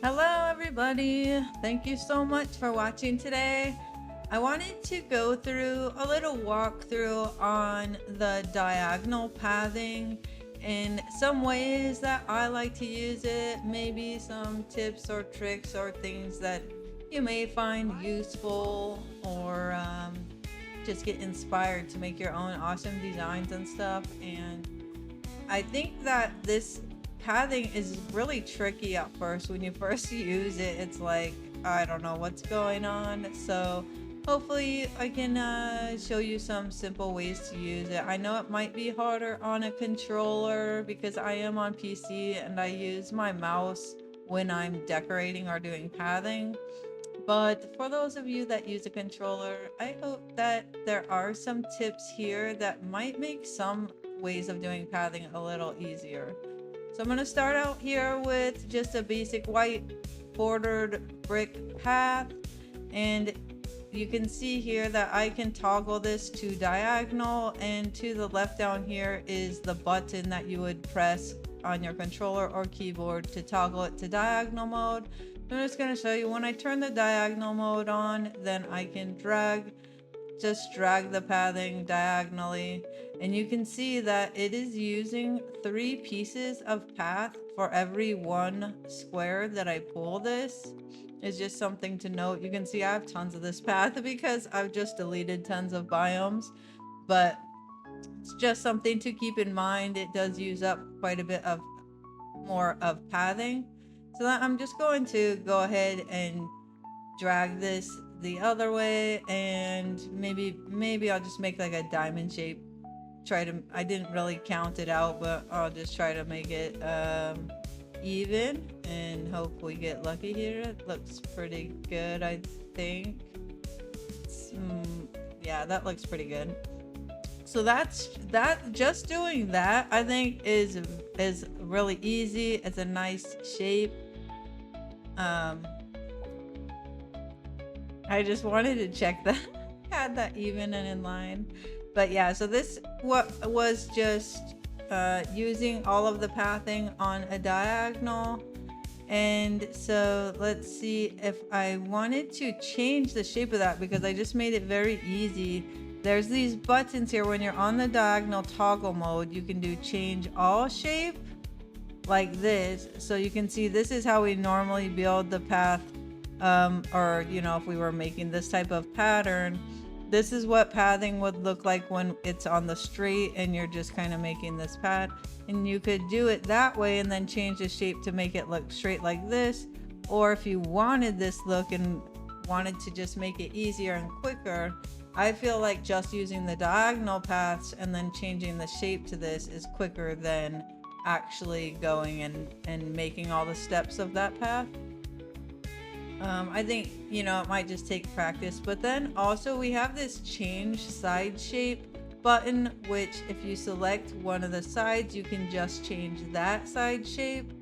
Hello, everybody. Thank you so much for watching today. I wanted to go through a little walkthrough on the diagonal pathing and some ways that I like to use it, maybe some tips or tricks or things that you may find useful or just get inspired to make your own awesome designs and stuff. And I think that this pathing is really tricky at first. When you first use it, it's like, I don't know what's going on. So hopefully I can show you some simple ways to use it. I know it might be harder on a controller because I am on PC and I use my mouse when I'm decorating or doing pathing. But for those of you that use a controller, I hope that there are some tips here that might make some ways of doing pathing a little easier. So I'm going to start out here with just a basic white bordered brick path, and you can see here that I can toggle this to diagonal, and to the left down here is the button that you would press on your controller or keyboard to toggle it to diagonal mode. I'm just going to show you when I turn the diagonal mode on, then I can just drag the pathing diagonally, and you can see that it is using 3 pieces of path for every 1 square that I pull. This is just something to note. You can see I have tons of this path because I've just deleted tons of biomes, but it's just something to keep in mind. It does use up quite a bit of more of pathing. So I'm just going to go ahead and drag this the other way, and maybe I'll just make like a diamond shape. I didn't really count it out, but I'll just try to make it even and hope we get lucky here. It looks pretty good, I think. Yeah, that looks pretty good. So that's that. Just doing that, I think, is really easy. It's a nice shape. I just wanted to check that had that even and in line. But yeah, so this was just using all of the pathing on a diagonal. And so let's see if I wanted to change the shape of that, because I just made it very easy. There's these buttons here. When you're on the diagonal toggle mode, you can do change all shape like this. So you can see this is how we normally build the path, or if we were making this type of pattern, this is what pathing would look like when it's on the straight and you're just kind of making this path. And you could do it that way and then change the shape to make it look straight like this. Or if you wanted this look and wanted to just make it easier and quicker, I feel like just using the diagonal paths and then changing the shape to this is quicker than actually going and making all the steps of that path. I think, it might just take practice. But then also we have this change side shape button, which if you select one of the sides, you can just change that side shape.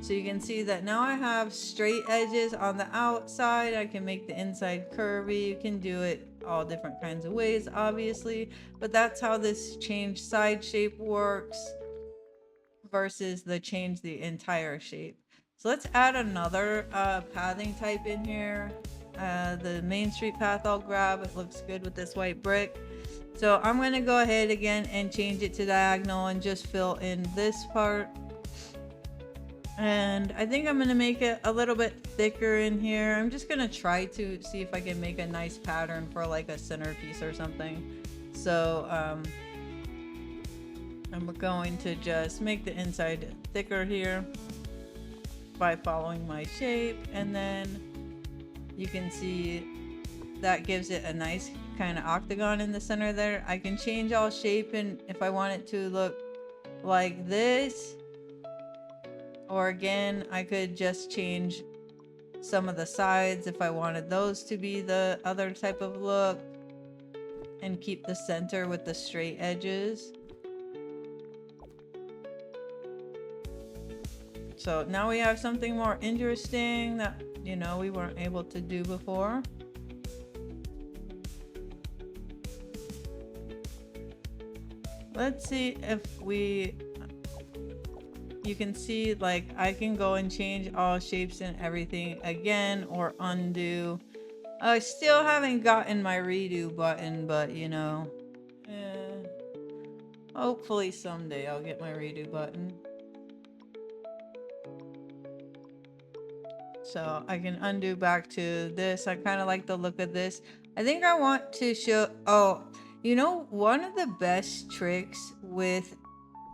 So you can see that now I have straight edges on the outside. I can make the inside curvy. You can do it all different kinds of ways, obviously, but that's how this change side shape works versus the change the entire shape. So let's add another pathing type in here. The main street path I'll grab. It looks good with this white brick. So I'm going to go ahead again and change it to diagonal and just fill in this part. And I think I'm going to make it a little bit thicker in here. I'm just going to try to see if I can make a nice pattern for like a centerpiece or something. So I'm going to just make the inside thicker here by following my shape, and then you can see that gives it a nice kind of octagon in the center there. I can change all shape, and if I want it to look like this, or again, I could just change some of the sides if I wanted those to be the other type of look, and keep the center with the straight edges. So now we have something more interesting that, we weren't able to do before. Let's see if we you can see like I can go and change all shapes and everything again or undo. I still haven't gotten my redo button, but you know, eh, hopefully someday I'll get my redo button. So I can undo back to this. I kind of like the look of this. I think I want to show, oh, you know, one of the best tricks with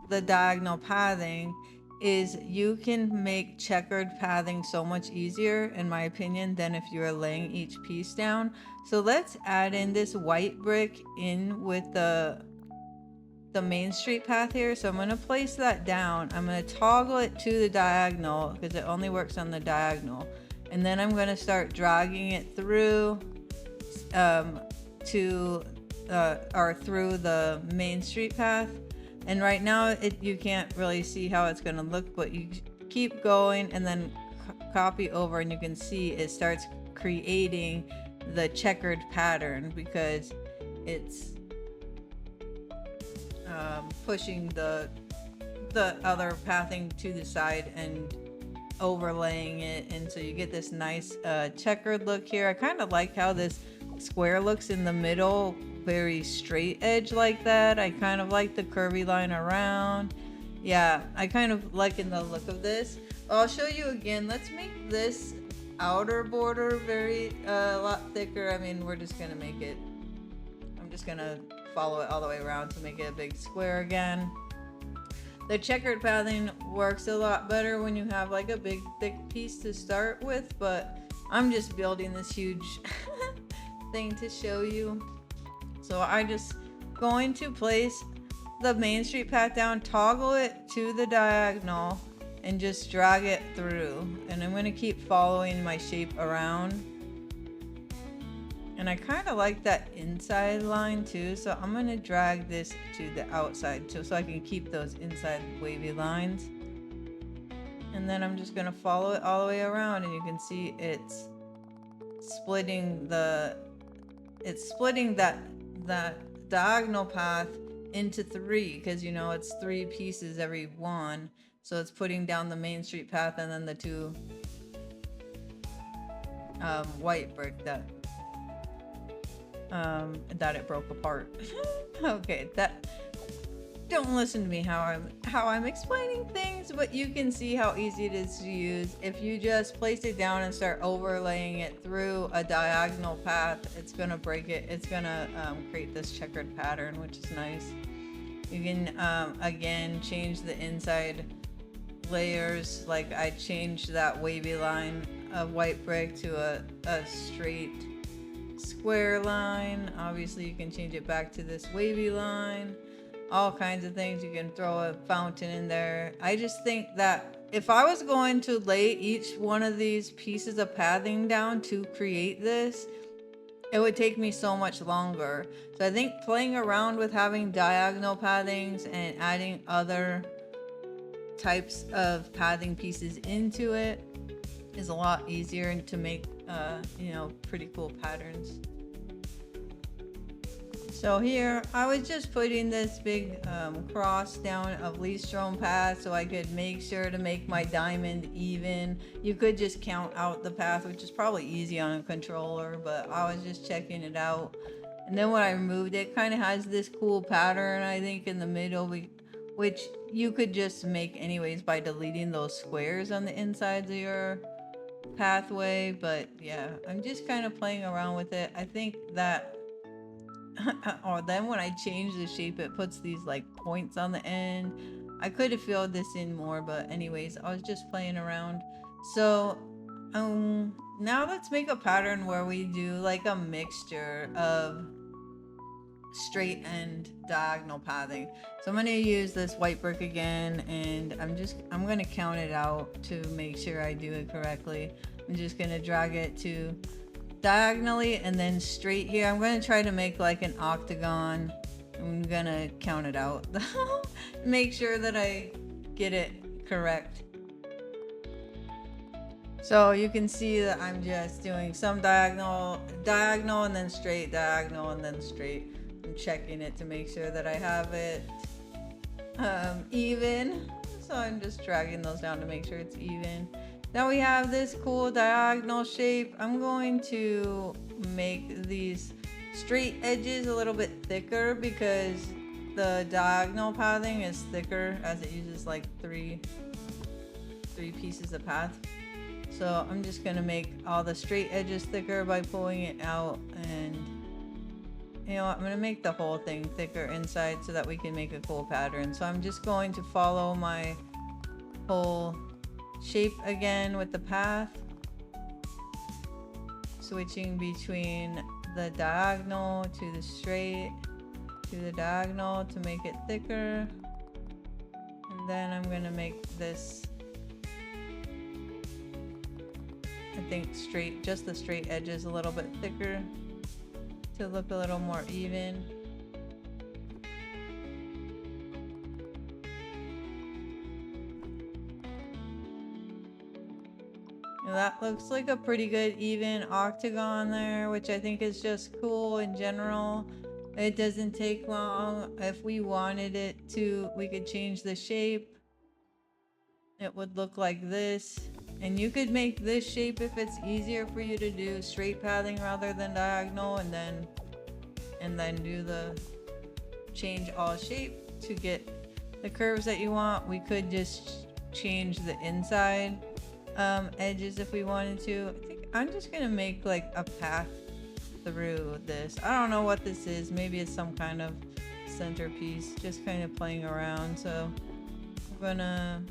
the diagonal pathing is you can make checkered pathing so much easier, in my opinion, than if you're laying each piece down. So let's add in this white brick in with the main street path here. So I'm going to place that down. I'm going to toggle it to the diagonal because it only works on the diagonal. And then I'm going to start dragging it through through the main street path. And right now you can't really see how it's going to look, but you keep going and then copy over and you can see it starts creating the checkered pattern because it's pushing the other pathing to the side and overlaying it, and so you get this nice checkered look here. I kind of like how this square looks in the middle, very straight edge like that. I kind of like the curvy line around. Yeah, I kind of like in the look of this. I'll show you again. Let's make this outer border very a lot thicker. I mean, we're just gonna make it, I'm just gonna follow it all the way around to make it a big square again. The checkered pathing works a lot better when you have like a big thick piece to start with, but I'm just building this huge thing to show you. So I just going to place the main street path down, toggle it to the diagonal, and just drag it through. And I'm going to keep following my shape around. And I kind of like that inside line too, so I'm going to drag this to the outside so I can keep those inside wavy lines. And then I'm just going to follow it all the way around, and you can see it's splitting that diagonal path into three, because you know it's three pieces every one, so it's putting down the main street path and then the two white brick that it broke apart. Okay, don't listen to me how I'm explaining things, but you can see how easy it is to use. If you just place it down and start overlaying it through a diagonal path, it's gonna break it. It's gonna create this checkered pattern, which is nice. You can again change the inside layers. Like I changed that wavy line of white brick to a straight square line. Obviously you can change it back to this wavy line. All kinds of things. You can throw a fountain in there. I just think that if I was going to lay each one of these pieces of pathing down to create this, it would take me so much longer. So I think playing around with having diagonal pathings and adding other types of pathing pieces into it is a lot easier to make you know, pretty cool patterns. So here I was just putting this big cross down of least thrown path so I could make sure to make my diamond even. You could just count out the path, which is probably easy on a controller, but I was just checking it out. And then when I removed it, kind of has this cool pattern, I think, in the middle, which you could just make anyways by deleting those squares on the insides of your pathway. But yeah, I'm just kind of playing around with it. I think that or then when I change the shape, it puts these like points on the end. I could have filled this in more, but anyways, I was just playing around. So now let's make a pattern where we do like a mixture of straight and diagonal pathing. So I'm going to use this white brick again, and I'm going to count it out to make sure I do it correctly. I'm just going to drag it to diagonally and then straight here. I'm going to try to make like an octagon. I'm going to count it out. Make sure that I get it correct. So you can see that I'm just doing some diagonal and then straight, diagonal and then straight. I'm checking it to make sure that I have it even. So I'm just dragging those down to make sure it's even. Now we have this cool diagonal shape. I'm going to make these straight edges a little bit thicker because the diagonal pathing is thicker as it uses like three pieces of path. So I'm just gonna make all the straight edges thicker by pulling it out, and you know what, I'm gonna make the whole thing thicker inside so that we can make a cool pattern. So I'm just going to follow my whole shape again with the path, switching between the diagonal to the straight to the diagonal to make it thicker. And then I'm gonna make this, I think straight, just the straight edges a little bit thicker to look a little more even. Now that looks like a pretty good even octagon there, which I think is just cool in general. It doesn't take long. If we wanted it to, we could change the shape. It would look like this. And you could make this shape if it's easier for you to do straight pathing rather than diagonal, and then do the change all shape to get the curves that you want. We could just change the inside edges if we wanted to. I think I'm just gonna make like a path through this. I don't know what this is. Maybe it's some kind of centerpiece, just kind of playing around. So I'm gonna,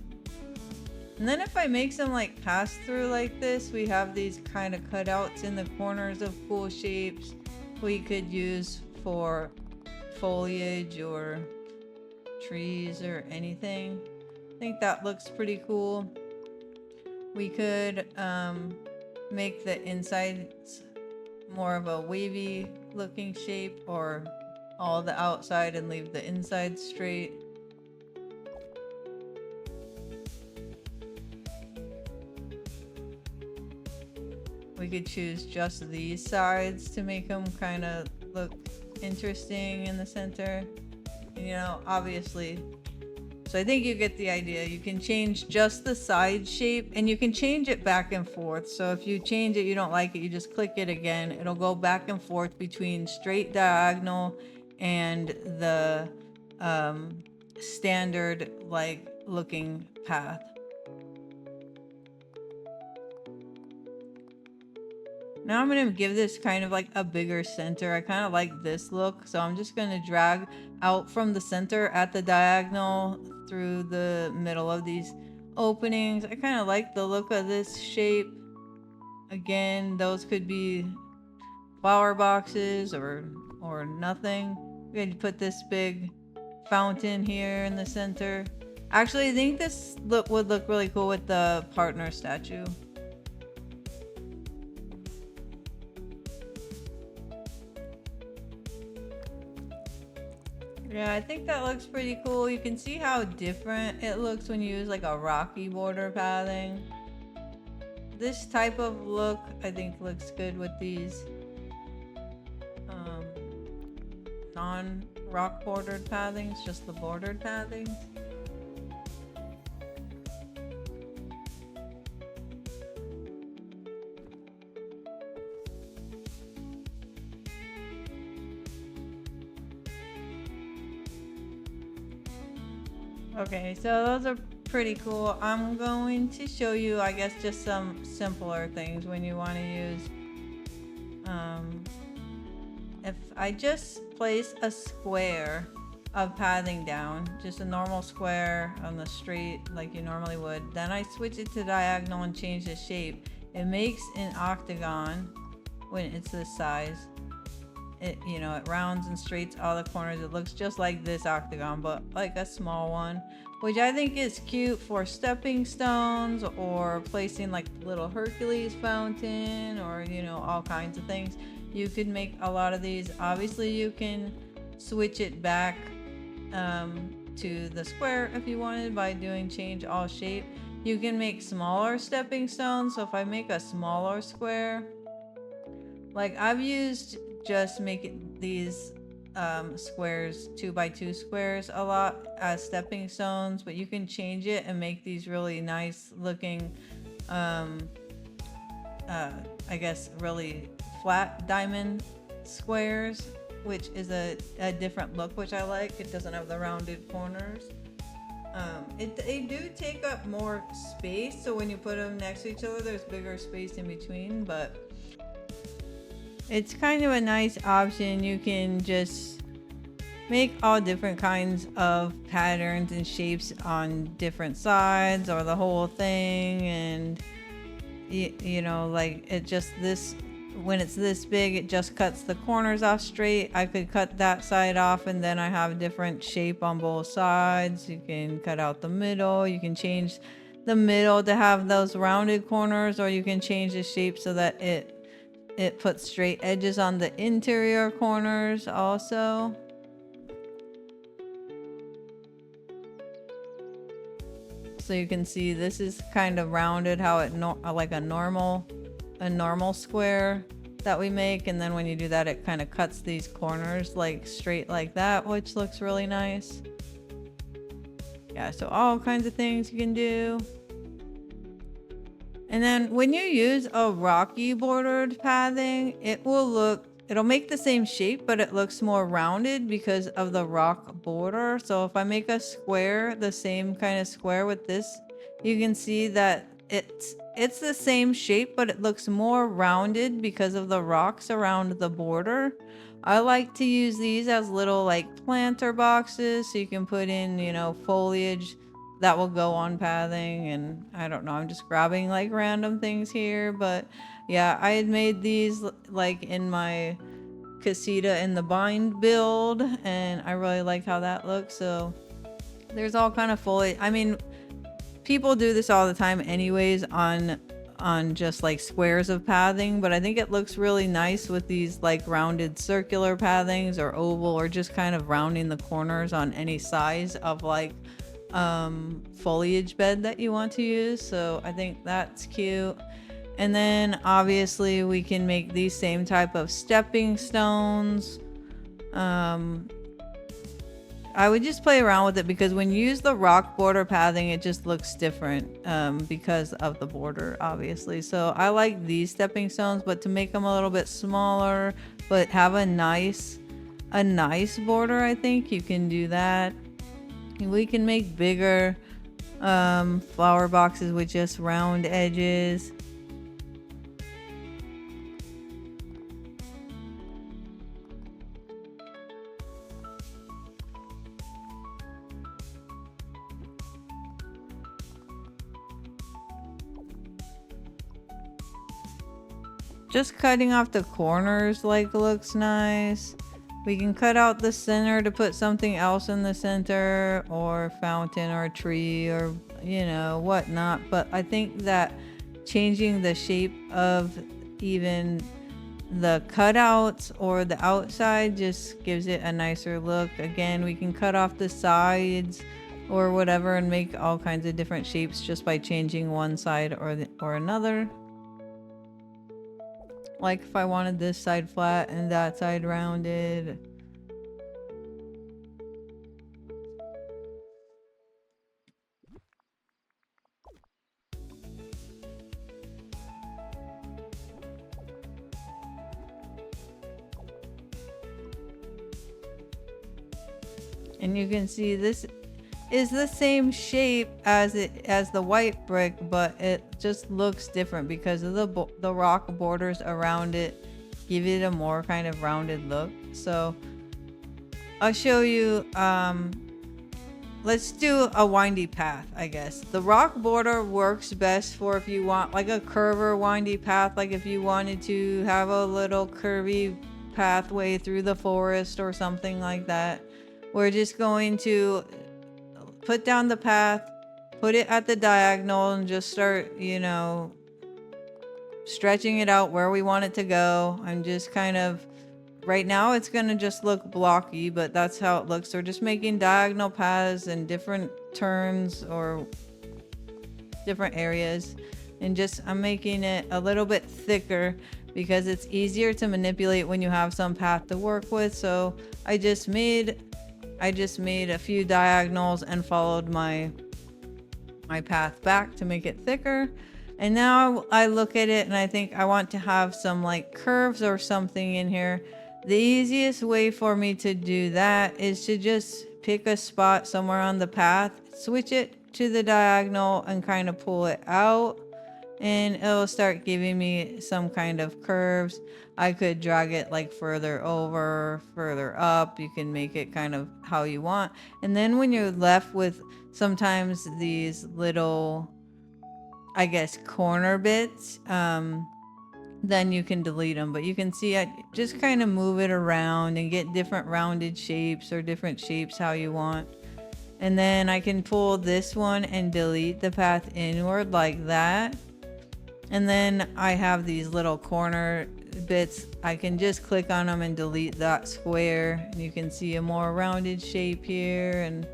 and then if I make some like pass through like this, we have these kind of cutouts in the corners of cool shapes we could use for foliage or trees or anything. I think that looks pretty cool. We could make the insides more of a wavy looking shape, or all the outside and leave the inside straight. We could choose just these sides to make them kind of look interesting in the center. You know, obviously. So I think you get the idea. You can change just the side shape, and you can change it back and forth. So if you change it, you don't like it, you just click it again. It'll go back and forth between straight diagonal and the standard like looking path. Now I'm going to give this kind of like a bigger center. I kind of like this look, so I'm just going to drag out from the center at the diagonal through the middle of these openings. I kind of like the look of this shape. Again, those could be flower boxes or nothing. We could put this big fountain here in the center. Actually, I think this look would look really cool with the partner statue. Yeah, I think that looks pretty cool. You can see how different it looks when you use like a rocky border pathing. This type of look I think looks good with these non-rock bordered pathings, just the bordered pathings. Okay, so those are pretty cool. I'm going to show you, I guess, just some simpler things when you want to use. If I just place a square of pathing down, just a normal square on the straight like you normally would, then I switch it to diagonal and change the shape, it makes an octagon when it's this size. It, you know, it rounds and straights all the corners. It looks just like this octagon, but like a small one, which I think is cute for stepping stones or placing like little Hercules fountain, or you know, all kinds of things. You could make a lot of these. Obviously you can switch it back to the square if you wanted by doing change all shape. You can make smaller stepping stones. So if I make a smaller square, like I've used just making these squares, 2x2 squares a lot as stepping stones, but you can change it and make these really nice looking, I guess really flat diamond squares, which is a different look, which I like. It doesn't have the rounded corners. They do take up more space, so when you put them next to each other, there's bigger space in between, but it's kind of a nice option. You can just make all different kinds of patterns and shapes on different sides or the whole thing, and you know, like it just this, when it's this big, it just cuts the corners off straight. I could cut that side off and then I have a different shape on both sides. You can cut out the middle. You can change the middle to have those rounded corners, or you can change the shape so that it puts straight edges on the interior corners also. So you can see this is kind of rounded, how it like a normal square that we make, and then when you do that, it kind of cuts these corners like straight like that, which looks really nice. Yeah, so all kinds of things you can do. And then when you use a rocky bordered pathing, it'll make the same shape, but it looks more rounded because of the rock border. So if I make a square, the same kind of square with this, you can see that it's the same shape, but it looks more rounded because of the rocks around the border. I like to use these as little like planter boxes, so you can put in, you know, foliage that will go on pathing. And I don't know, I'm just grabbing like random things here, but yeah, I had made these like in my casita in the bind build, and I really like how that looks. So there's all kind of foliage. I mean, people do this all the time anyways on just like squares of pathing, but I think it looks really nice with these like rounded circular pathings or oval, or just kind of rounding the corners on any size of like foliage bed that you want to use. So I think that's cute. And then obviously we can make these same type of stepping stones. I would just play around with it, because when you use the rock border pathing, it just looks different because of the border, obviously. So I like these stepping stones, but to make them a little bit smaller but have a nice border, I think you can do that. We can make bigger flower boxes with just round edges. Just cutting off the corners like looks nice. We can cut out the center to put something else in the center, or fountain or tree or, you know, whatnot. But I think that changing the shape of even the cutouts or the outside just gives it a nicer look. Again, we can cut off the sides or whatever and make all kinds of different shapes just by changing one side or another. Like if I wanted this side flat and that side rounded. And you can see this is the same shape as the white brick, but it just looks different because of the rock borders around it give it a more kind of rounded look. So I'll show you. Let's do a windy path, I guess. The rock border works best for if you want like a curve windy path, like if you wanted to have a little curvy pathway through the forest or something like that. We're just going to put down the path, put it at the diagonal, and just start, you know, stretching it out where we want it to go. I'm just kind of, right now it's gonna just look blocky, but that's how it looks. We're just making diagonal paths and different turns or different areas, and just I'm making it a little bit thicker because it's easier to manipulate when you have some path to work with. So I just made a few diagonals and followed my path back to make it thicker. And now I look at it and I think I want to have some like curves or something in here. The easiest way for me to do that is to just pick a spot somewhere on the path, switch it to the diagonal and kind of pull it out, and it'll start giving me some kind of curves. I could drag it like further over, further up. You can make it kind of how you want. And then when you're left with sometimes these little, I guess, corner bits, then you can delete them. But you can see I just kind of move it around and get different rounded shapes or different shapes how you want. And then I can pull this one and delete the path inward like that. And then I have these little corner bits. I can just click on them and delete that square, and you can see a more rounded shape here. And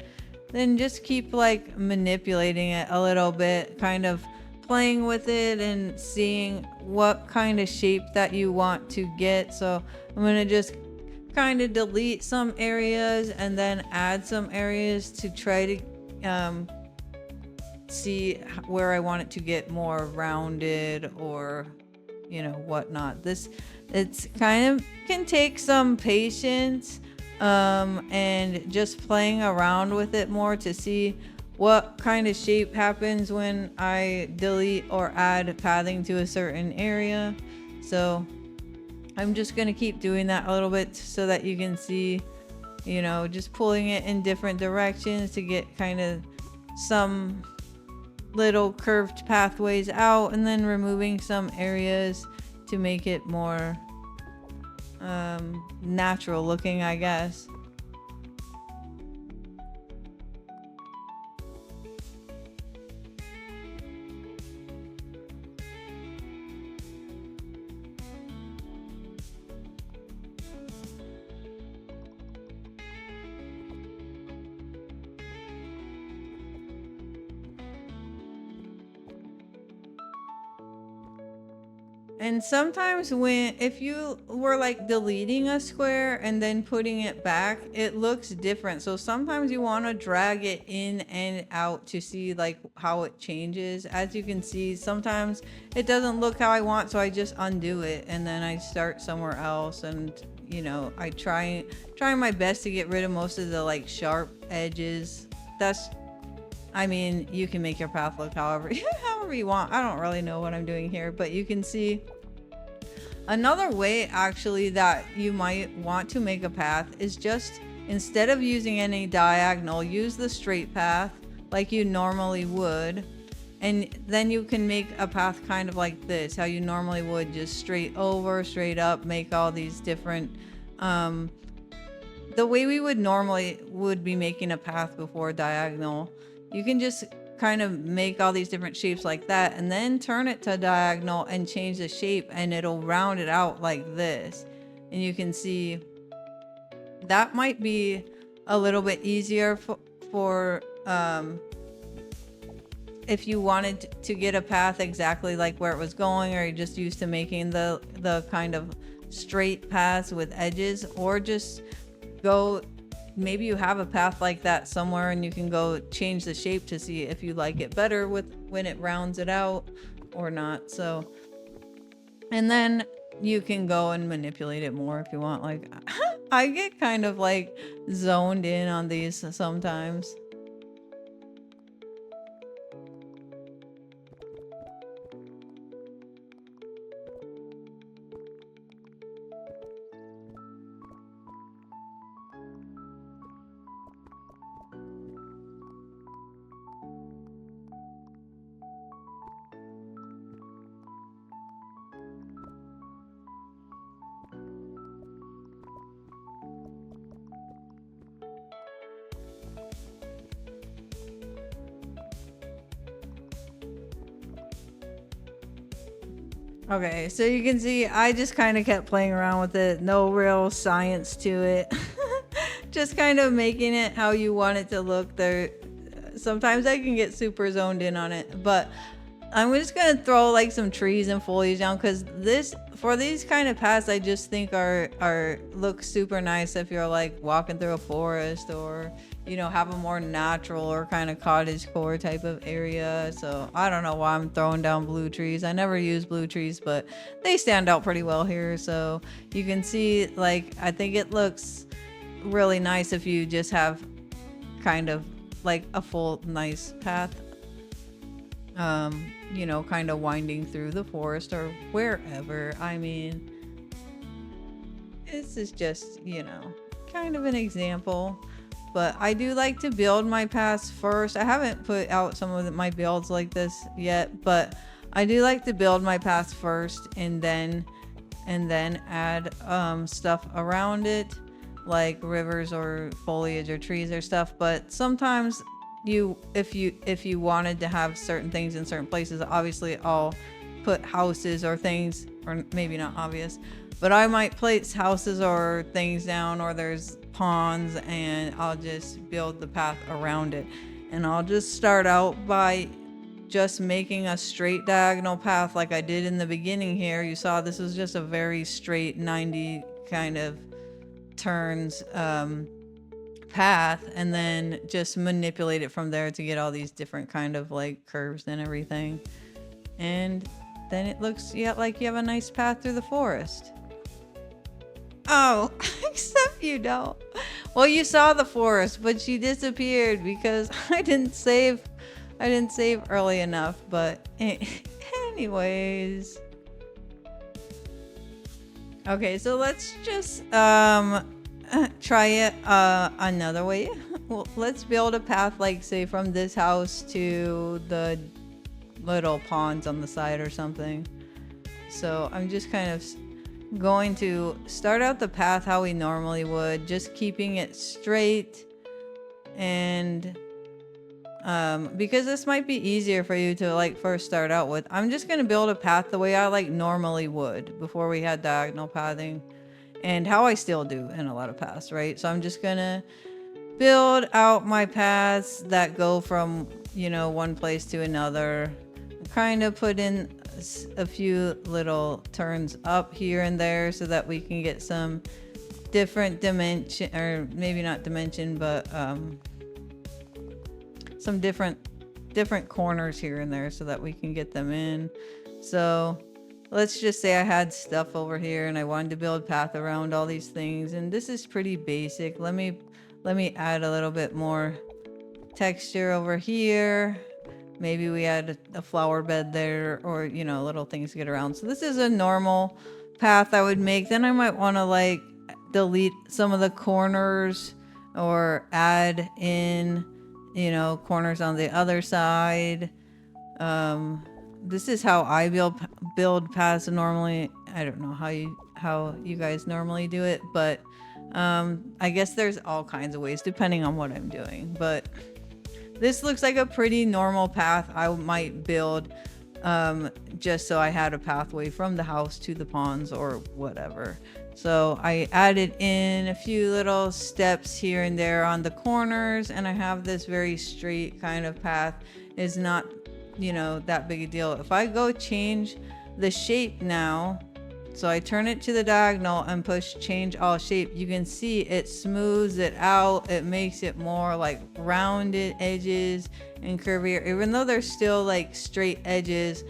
then just keep like manipulating it a little bit, kind of playing with it and seeing what kind of shape that you want to get. So I'm going to just kind of delete some areas and then add some areas to try to see where I want it to get more rounded or, you know, whatnot. It's kind of can take some patience and just playing around with it more to see what kind of shape happens when I delete or add pathing to a certain area. So I'm just going to keep doing that a little bit so that you can see, you know, just pulling it in different directions to get kind of some little curved pathways out, and then removing some areas to make it more natural looking, I guess. And sometimes if you were like deleting a square and then putting it back, it looks different. So sometimes you want to drag it in and out to see like how it changes. As you can see, sometimes it doesn't look how I want, so I just undo it and then I start somewhere else. And you know, I try my best to get rid of most of the like sharp edges. I mean, you can make your path look however you want. I don't really know what I'm doing here, but you can see another way actually that you might want to make a path is just, instead of using any diagonal, use the straight path like you normally would, and then you can make a path kind of like this, how you normally would, just straight over, straight up, make all these different the way we would be making a path before diagonal. You can just kind of make all these different shapes like that and then turn it to diagonal and change the shape, and it'll round it out like this. And you can see that might be a little bit easier for if you wanted to get a path exactly like where it was going, or you're just used to making the kind of straight paths with edges, or just go, maybe you have a path like that somewhere and you can go change the shape to see if you like it better with when it rounds it out or not. So, and then you can go and manipulate it more if you want. Like I get kind of like zoned in on these sometimes. Okay, so you can see I just kind of kept playing around with it. No real science to it. Just kind of making it how you want it to look. There, sometimes I can get super zoned in on it, but I'm just gonna throw like some trees and foliage down because for these kind of paths I just think are look super nice if you're like walking through a forest, or have a more natural or kind of cottage core type of area. So I don't know why I'm throwing down blue trees. I never use blue trees, but they stand out pretty well here. So you can see, like, I think it looks really nice if you just have kind of like a full nice path, kind of winding through the forest or wherever. I mean, this is just, kind of an example. But I do like to build my paths first. I haven't put out some of my builds like this yet, but I do like to build my paths first and then add stuff around it, like rivers or foliage or trees or stuff. But sometimes if you wanted to have certain things in certain places, obviously I'll put houses or things, or maybe not obvious, but I might place houses or things down, or there's ponds, and I'll just build the path around it. And I'll just start out by just making a straight diagonal path like I did in the beginning here. You saw this was just a very straight 90 kind of turns path, and then just manipulate it from there to get all these different kind of like curves and everything. And then it looks like you have a nice path through the forest. Oh, except you don't. Well, you saw the forest, but she disappeared because I didn't save early enough. But anyways. Okay, so let's just try it another way. Well, let's build a path, like say from this house to the little ponds on the side or something. So I'm just kind of going to start out the path how we normally would, just keeping it straight. And because this might be easier for you to like first start out with, I'm just going to build a path the way I like normally would before we had diagonal pathing, and how I still do in a lot of paths, right? So I'm just going to build out my paths that go from, one place to another, kind of put in a few little turns up here and there so that we can get some different dimension, or maybe not dimension, but some different corners here and there so that we can get them in. So let's just say I had stuff over here and I wanted to build path around all these things, and this is pretty basic. Let me add a little bit more texture over here. Maybe we add a flower bed there, or little things to get around. So this is a normal path I would make. Then I might want to like delete some of the corners, or add in corners on the other side. This is how I build paths normally. I don't know how you guys normally do it, but I guess there's all kinds of ways depending on what I'm doing. But this looks like a pretty normal path I might build, just so I had a pathway from the house to the ponds or whatever. So I added in a few little steps here and there on the corners, and I have this very straight kind of path. It's not, that big a deal. If I go change the shape now, so I turn it to the diagonal and push change all shape, you can see it smooths it out. It makes it more like rounded edges and curvier. Even though they're still like straight edges,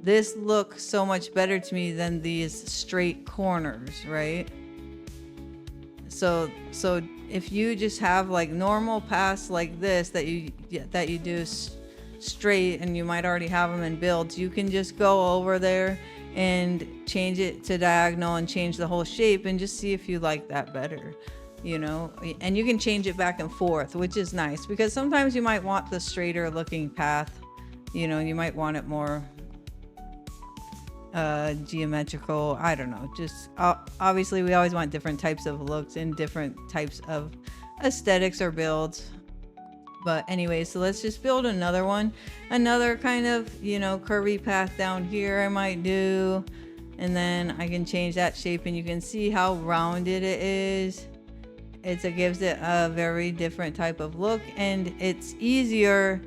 this looks so much better to me than these straight corners, right? So if you just have like normal paths like this that you do straight, and you might already have them in builds, you can just go over there and change it to diagonal and change the whole shape and just see if you like that better, and you can change it back and forth, which is nice, because sometimes you might want the straighter looking path, you might want it more geometrical. I don't know, just obviously we always want different types of looks and different types of aesthetics or builds. But anyway, so let's just build another one, another kind of curvy path down here I might do, and then I can change that shape, and you can see how rounded it is. It gives it a very different type of look, and it's easier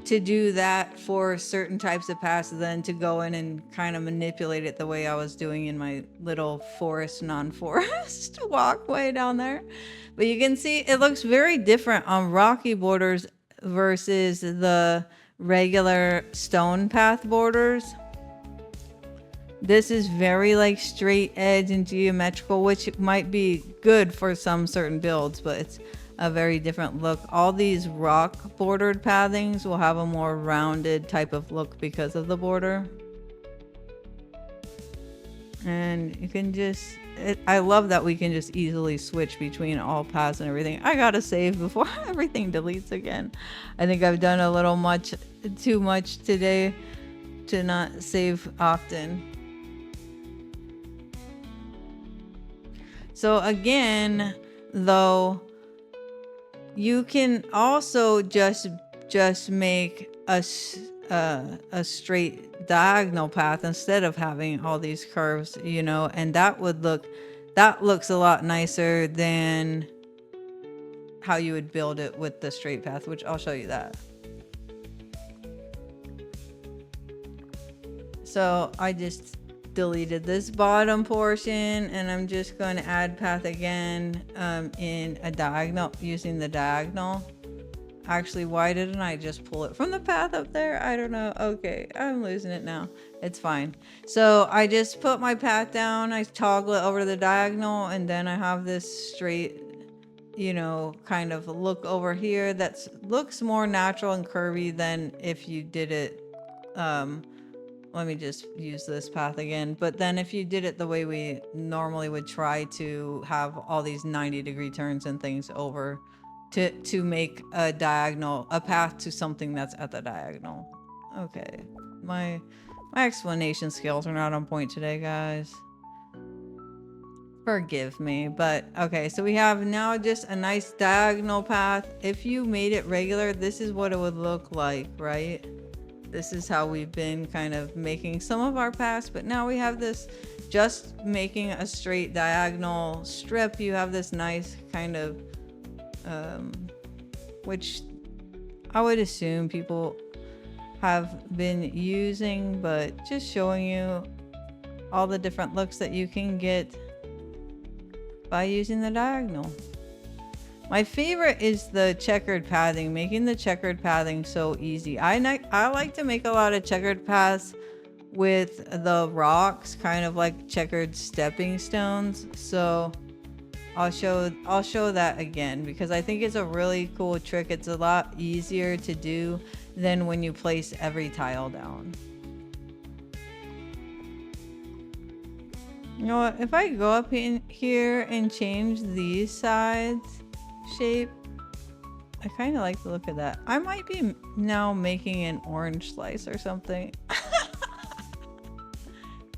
to do that for certain types of paths than to go in and kind of manipulate it the way I was doing in my little forest, non-forest walkway down there. But you can see it looks very different on rocky borders versus the regular stone path borders. This is very like straight edge and geometrical, which might be good for some certain builds, but it's a very different look. All these rock bordered pathings will have a more rounded type of look because of the border. And you can just, I love that we can just easily switch between all paths and everything. I gotta save before everything deletes again. I think I've done a little too much today to not save often. So again, though, you can also just make a straight diagonal path instead of having all these curves, you know, and that looks a lot nicer than how you would build it with the straight path, which I'll show you that. So I just deleted this bottom portion, and I'm just going to add path again in a diagonal, using the diagonal. Actually, why didn't I just pull it from the path up there? I don't know. Okay, I'm losing it now. It's fine. So I just put my path down, I toggle it over to the diagonal, and then I have this straight, you know, kind of look over here that looks more natural and curvy than if you did it. Let me just use this path again. But then if you did it the way we normally would try to have all these 90-degree turns and things over to make a diagonal, a path to something that's at the diagonal. Okay. My explanation skills are not on point today, guys. Forgive me, but okay, so we have now just a nice diagonal path. If you made it regular, this is what it would look like, right? This is how we've been kind of making some of our paths, but now we have this, just making a straight diagonal strip. You have this nice kind of, which I would assume people have been using, but just showing you all the different looks that you can get by using the diagonal. My favorite is the checkered pathing, making the checkered pathing so easy. I like to make a lot of checkered paths with the rocks, kind of like checkered stepping stones. So I'll show that again because I think it's a really cool trick. It's a lot easier to do than when you place every tile down. You know what, if I go up in here and change these sides shape, I kind of like the look of that. I might be now making an orange slice or something.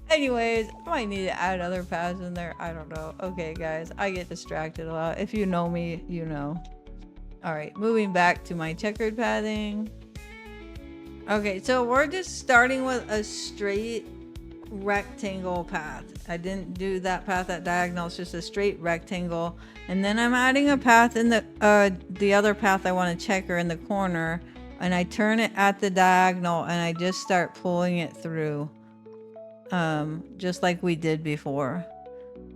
Anyways, I might need to add other paths in there. I don't know. Okay, guys, I get distracted a lot. If you know me, you know. All right, moving back to my checkered pathing. Okay, so we're just starting with a straight rectangle path. I didn't do that path at diagonal. It's just a straight rectangle, and then I'm adding a path in the other path I want to checker in the corner, and I turn it at the diagonal, and I just start pulling it through, just like we did before.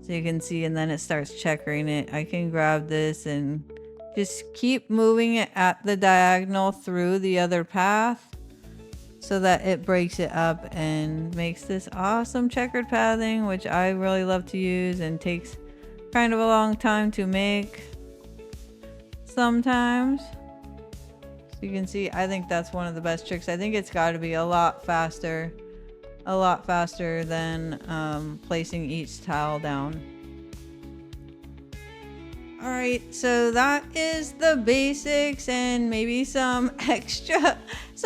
So you can see, and then it starts checkering it. I can grab this and just keep moving it at the diagonal through the other path, so that it breaks it up and makes this awesome checkered pathing, which I really love to use and takes kind of a long time to make sometimes. So you can see, I think that's one of the best tricks. I think it's got to be a lot faster than placing each tile down. All right, so that is the basics and maybe some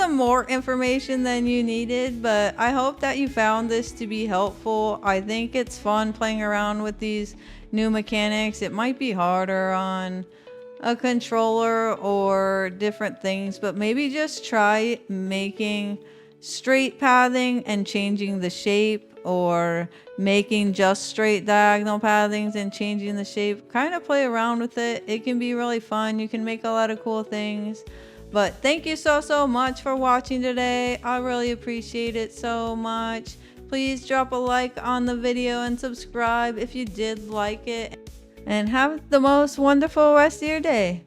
more information than you needed, but I hope that you found this to be helpful. I think it's fun playing around with these new mechanics. It might be harder on a controller or different things, but maybe just try making straight pathing and changing the shape, or making just straight diagonal pathings and changing the shape. Kind of play around with it. It can be really fun. You can make a lot of cool things. But thank you so much for watching today. I really appreciate it so much. Please drop a like on the video and subscribe if you did like it. And have the most wonderful rest of your day.